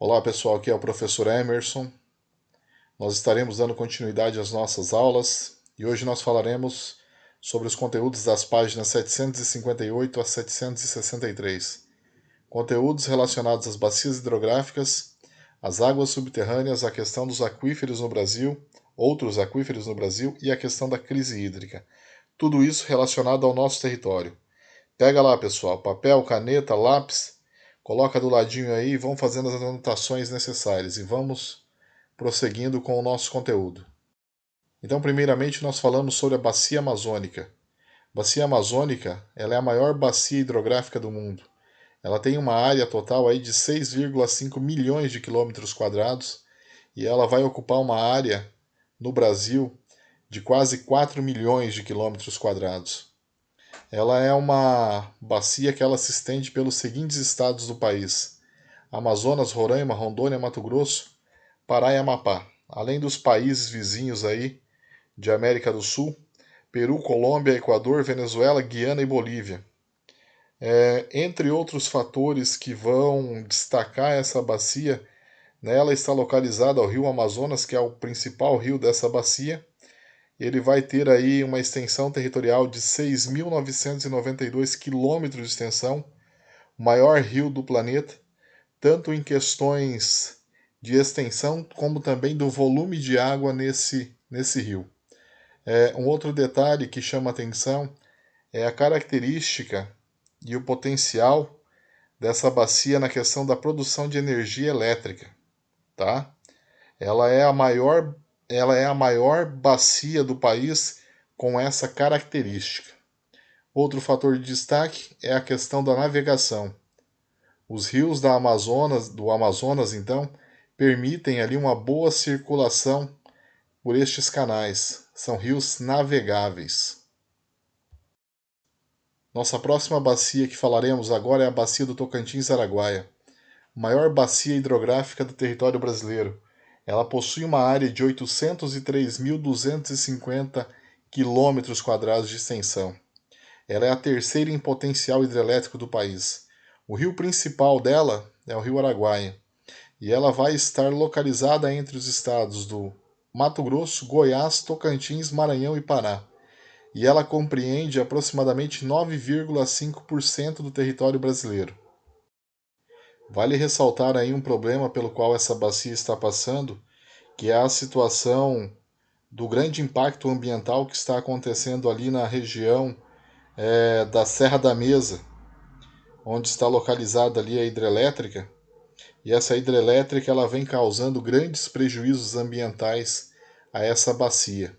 Olá pessoal, aqui é o professor Emerson. Nós estaremos dando continuidade às nossas aulas e hoje nós falaremos sobre os conteúdos das páginas 758 a 763. Conteúdos relacionados às bacias hidrográficas, às águas subterrâneas, a questão dos aquíferos no Brasil, outros aquíferos no Brasil e a questão da crise hídrica. Tudo isso relacionado ao nosso território. Pega lá, pessoal, papel, caneta, lápis, coloca do ladinho aí e vão fazendo as anotações necessárias e vamos prosseguindo com o nosso conteúdo. Então, primeiramente, nós falamos sobre a Bacia Amazônica. Bacia Amazônica, ela é a maior bacia hidrográfica do mundo. Ela tem uma área total aí de 6,5 milhões de quilômetros quadrados e ela vai ocupar uma área no Brasil de quase 4 milhões de quilômetros quadrados. Ela é uma bacia que ela se estende pelos seguintes estados do país: Amazonas, Roraima, Rondônia, Mato Grosso, Pará e Amapá, além dos países vizinhos aí de América do Sul, Peru, Colômbia, Equador, Venezuela, Guiana e Bolívia. Entre outros fatores que vão destacar essa bacia, ela está localizada ao rio Amazonas, que é o principal rio dessa bacia. Ele vai ter aí uma extensão territorial de 6.992 quilômetros de extensão, o maior rio do planeta, tanto em questões de extensão como também do volume de água nesse rio. Um outro detalhe que chama atenção é a característica e o potencial dessa bacia na questão da produção de energia elétrica, tá? Ela é a maior, ela é a maior bacia do país com essa característica. Outro fator de destaque é a questão da navegação. Os rios do Amazonas, então, permitem ali uma boa circulação por estes canais. São rios navegáveis. Nossa próxima bacia que falaremos agora é a Bacia do Tocantins-Araguaia, maior bacia hidrográfica do território brasileiro. Ela possui uma área de 803.250 quilômetros quadrados de extensão. Ela é a terceira em potencial hidrelétrico do país. O rio principal dela é o Rio Araguaia, e ela vai estar localizada entre os estados do Mato Grosso, Goiás, Tocantins, Maranhão e Pará. E ela compreende aproximadamente 9,5% do território brasileiro. Vale ressaltar aí um problema pelo qual essa bacia está passando, que é a situação do grande impacto ambiental que está acontecendo ali na região da Serra da Mesa, onde está localizada ali a hidrelétrica, e essa hidrelétrica ela vem causando grandes prejuízos ambientais a essa bacia.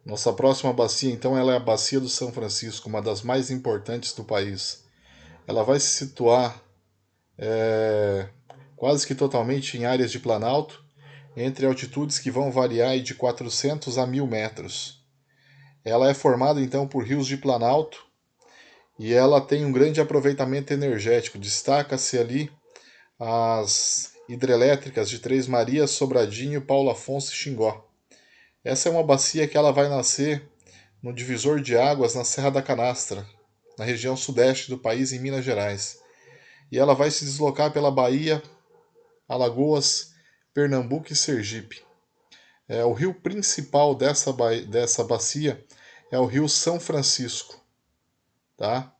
Nossa próxima bacia, então, ela é a Bacia do São Francisco, uma das mais importantes do país. Ela vai se situar quase que totalmente em áreas de planalto, entre altitudes que vão variar de 400 a 1.000 metros. Ela é formada então por rios de planalto e ela tem um grande aproveitamento energético. Destaca-se ali as hidrelétricas de Três Marias, Sobradinho, Paulo Afonso e Xingó. Essa é uma bacia que ela vai nascer no divisor de águas na Serra da Canastra, na região sudeste do país, em Minas Gerais. E ela vai se deslocar pela Bahia, Alagoas, Pernambuco e Sergipe. O rio principal dessa bacia é o rio São Francisco. Tá?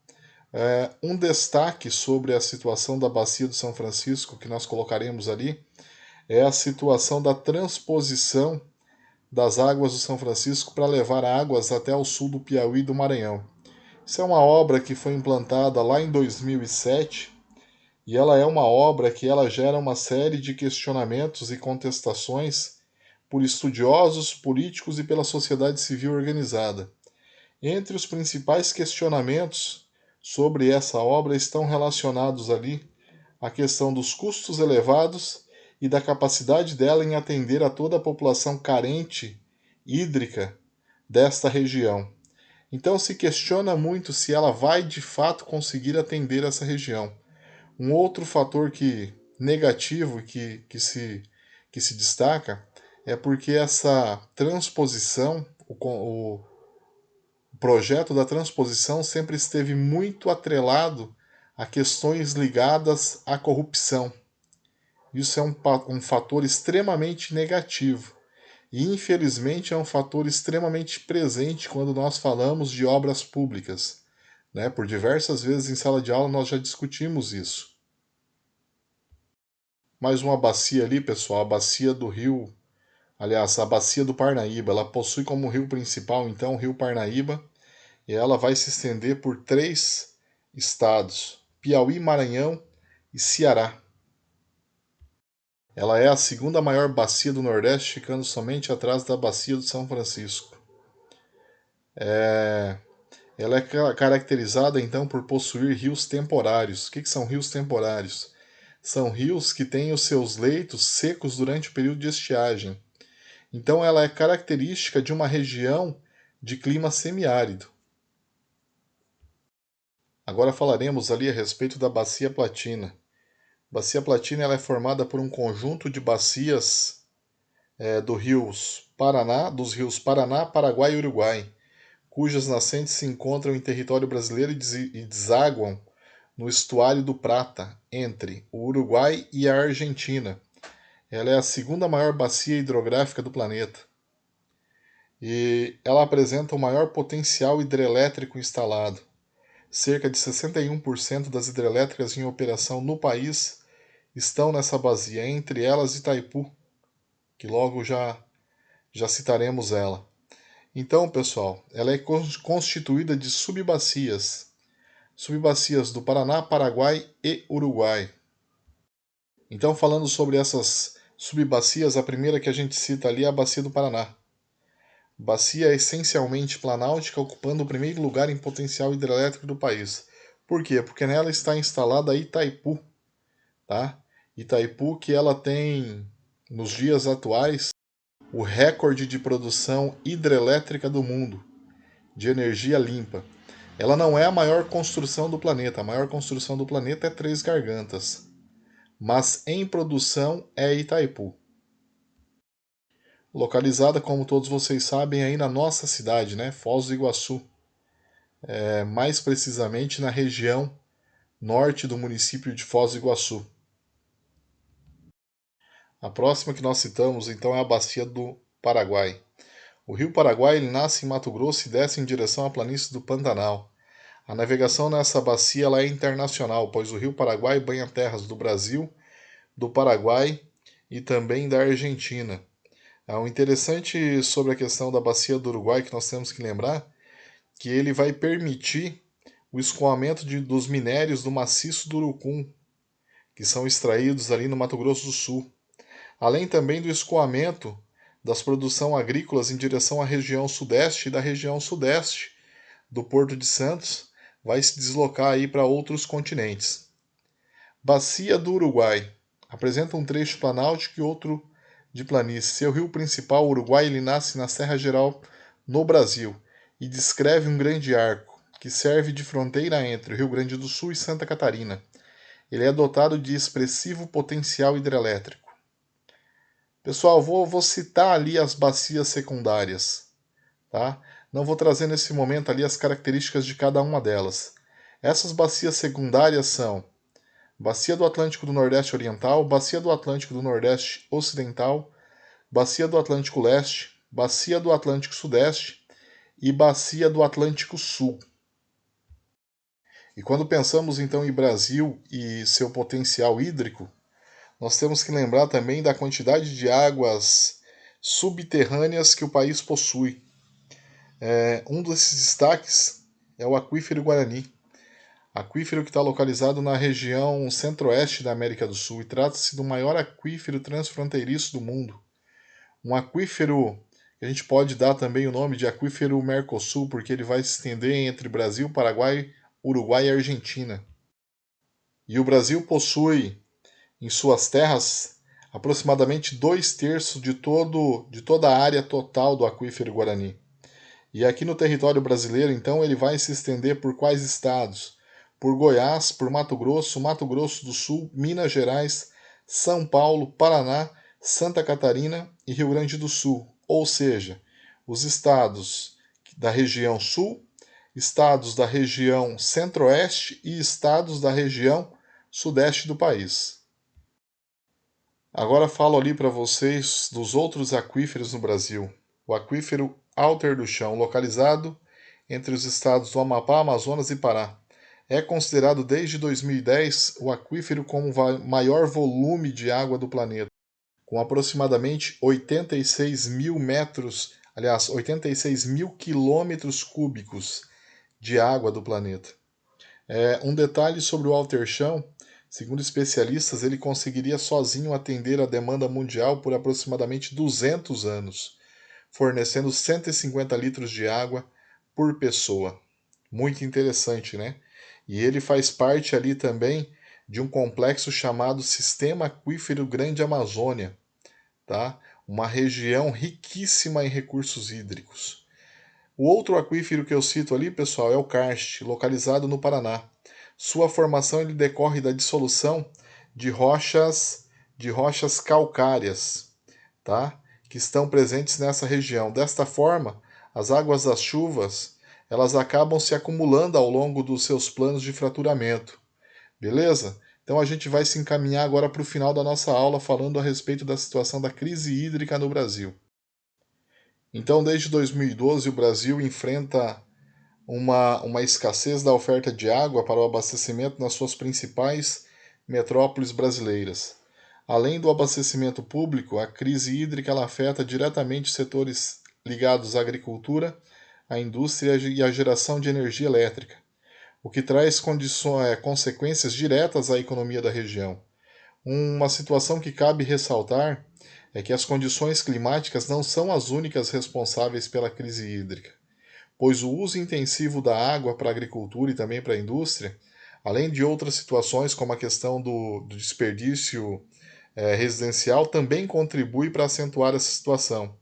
Um destaque sobre a situação da bacia do São Francisco, que nós colocaremos ali, é a situação da transposição das águas do São Francisco para levar águas até o sul do Piauí e do Maranhão. Isso é uma obra que foi implantada lá em 2007 e ela é uma obra que ela gera uma série de questionamentos e contestações por estudiosos, políticos e pela sociedade civil organizada. Entre os principais questionamentos sobre essa obra estão relacionados ali a questão dos custos elevados e da capacidade dela em atender a toda a população carente hídrica desta região. Então se questiona muito se ela vai de fato conseguir atender essa região. Um outro fator negativo que se destaca é porque essa transposição, o projeto da transposição sempre esteve muito atrelado a questões ligadas à corrupção. Isso é um fator extremamente negativo e, infelizmente, é um fator extremamente presente quando nós falamos de obras públicas, né? Por diversas vezes em sala de aula nós já discutimos isso. Mais uma bacia ali, pessoal, a bacia do rio, aliás, a bacia do Parnaíba, ela possui como rio principal, então, o rio Parnaíba, e ela vai se estender por 3 estados, Piauí, Maranhão e Ceará. Ela é a segunda maior bacia do Nordeste, ficando somente atrás da bacia do São Francisco. Ela é caracterizada, então, por possuir rios temporários. O que são rios temporários? São rios que têm os seus leitos secos durante o período de estiagem. Então, ela é característica de uma região de clima semiárido. Agora falaremos ali a respeito da Bacia Platina. A Bacia Platina ela é formada por um conjunto de bacias dos rios Paraná, Paraguai e Uruguai, cujas nascentes se encontram em território brasileiro e desaguam no estuário do Prata, entre o Uruguai e a Argentina. Ela é a segunda maior bacia hidrográfica do planeta. E ela apresenta o maior potencial hidrelétrico instalado. Cerca de 61% das hidrelétricas em operação no país estão nessa bacia, entre elas Itaipu, que logo já citaremos ela. Então, pessoal, ela é constituída de subbacias do Paraná, Paraguai e Uruguai. Então, falando sobre essas subbacias, a primeira que a gente cita ali é a Bacia do Paraná. Bacia essencialmente planáltica, ocupando o primeiro lugar em potencial hidrelétrico do país. Por quê? Porque nela está instalada a Itaipu, tá? Itaipu que ela tem, nos dias atuais, o recorde de produção hidrelétrica do mundo, de energia limpa. Ela não é a maior construção do planeta, a maior construção do planeta é Três Gargantas, mas em produção é Itaipu. Localizada, como todos vocês sabem, aí na nossa cidade, né, Foz do Iguaçu, mais precisamente na região norte do município de Foz do Iguaçu. A próxima que nós citamos, então, é a Bacia do Paraguai. O rio Paraguai ele nasce em Mato Grosso e desce em direção à planície do Pantanal. A navegação nessa bacia ela é internacional, pois o rio Paraguai banha terras do Brasil, do Paraguai e também da Argentina. O interessante sobre a questão da bacia do Uruguai que nós temos que lembrar que ele vai permitir o escoamento dos minérios do maciço do Urucum, que são extraídos ali no Mato Grosso do Sul, além também do escoamento das produções agrícolas em direção à região sudeste e da região sudeste do Porto de Santos, vai se deslocar aí para outros continentes. Bacia do Uruguai apresenta um trecho planáltico e outro de planície. Seu rio principal, o Uruguai, ele nasce na Serra Geral, no Brasil, e descreve um grande arco, que serve de fronteira entre o Rio Grande do Sul e Santa Catarina. Ele é dotado de expressivo potencial hidrelétrico. Pessoal, vou citar ali as bacias secundárias, tá? Não vou trazer nesse momento ali as características de cada uma delas. Essas bacias secundárias são Bacia do Atlântico do Nordeste Oriental, Bacia do Atlântico do Nordeste Ocidental, Bacia do Atlântico Leste, Bacia do Atlântico Sudeste e Bacia do Atlântico Sul. E quando pensamos então em Brasil e seu potencial hídrico, nós temos que lembrar também da quantidade de águas subterrâneas que o país possui. Um desses destaques é o Aquífero Guarani. Aquífero que está localizado na região centro-oeste da América do Sul e trata-se do maior aquífero transfronteiriço do mundo. Um aquífero que a gente pode dar também o nome de Aquífero Mercosul, porque ele vai se estender entre Brasil, Paraguai, Uruguai e Argentina. E o Brasil possui em suas terras aproximadamente 2/3 de toda a área total do Aquífero Guarani. E aqui no território brasileiro, então, ele vai se estender por quais estados? Por Goiás, por Mato Grosso do Sul, Minas Gerais, São Paulo, Paraná, Santa Catarina e Rio Grande do Sul, ou seja, os estados da região sul estados da região centro-oeste e estados da região sudeste do país. Agora falo ali para vocês dos outros aquíferos no Brasil. O aquífero Alter do Chão, localizado entre os estados do Amapá, Amazonas e Pará. É considerado desde 2010 o aquífero com o maior volume de água do planeta, com aproximadamente 86 mil metros, aliás, 86 mil quilômetros cúbicos de água do planeta. Um detalhe sobre o Alter-Chão: segundo especialistas, ele conseguiria sozinho atender a demanda mundial por aproximadamente 200 anos, fornecendo 150 litros de água por pessoa. Muito interessante, né? E ele faz parte ali também de um complexo chamado Sistema Aquífero Grande Amazônia, tá? Uma região riquíssima em recursos hídricos. O outro aquífero que eu cito ali, pessoal, é o Karst, localizado no Paraná. Sua formação ele decorre da dissolução de rochas calcárias, tá? Que estão presentes nessa região. Desta forma, as águas das chuvas elas acabam se acumulando ao longo dos seus planos de fraturamento. Beleza? Então a gente vai se encaminhar agora para o final da nossa aula falando a respeito da situação da crise hídrica no Brasil. Então, desde 2012, o Brasil enfrenta uma escassez da oferta de água para o abastecimento nas suas principais metrópoles brasileiras. Além do abastecimento público, a crise hídrica ela afeta diretamente setores ligados à agricultura, à indústria e à geração de energia elétrica, o que traz consequências diretas à economia da região. Uma situação que cabe ressaltar é que as condições climáticas não são as únicas responsáveis pela crise hídrica, pois o uso intensivo da água para a agricultura e também para a indústria, além de outras situações como a questão do desperdício residencial, também contribui para acentuar essa situação.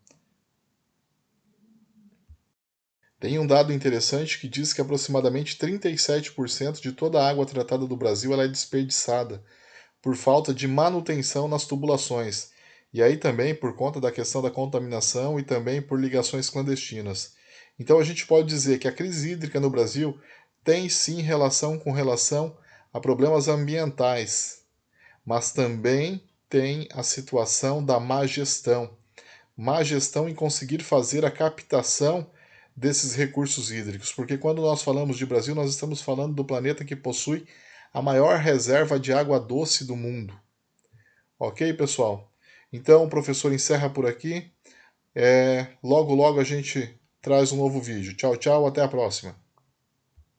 Tem um dado interessante que diz que aproximadamente 37% de toda a água tratada do Brasil ela é desperdiçada por falta de manutenção nas tubulações, e aí também por conta da questão da contaminação e também por ligações clandestinas. Então a gente pode dizer que a crise hídrica no Brasil tem sim relação a problemas ambientais, mas também tem a situação da má gestão em conseguir fazer a captação desses recursos hídricos, porque quando nós falamos de Brasil, nós estamos falando do planeta que possui a maior reserva de água doce do mundo. Ok, pessoal? Então, o professor encerra por aqui. Logo a gente traz um novo vídeo. Tchau, tchau, até a próxima.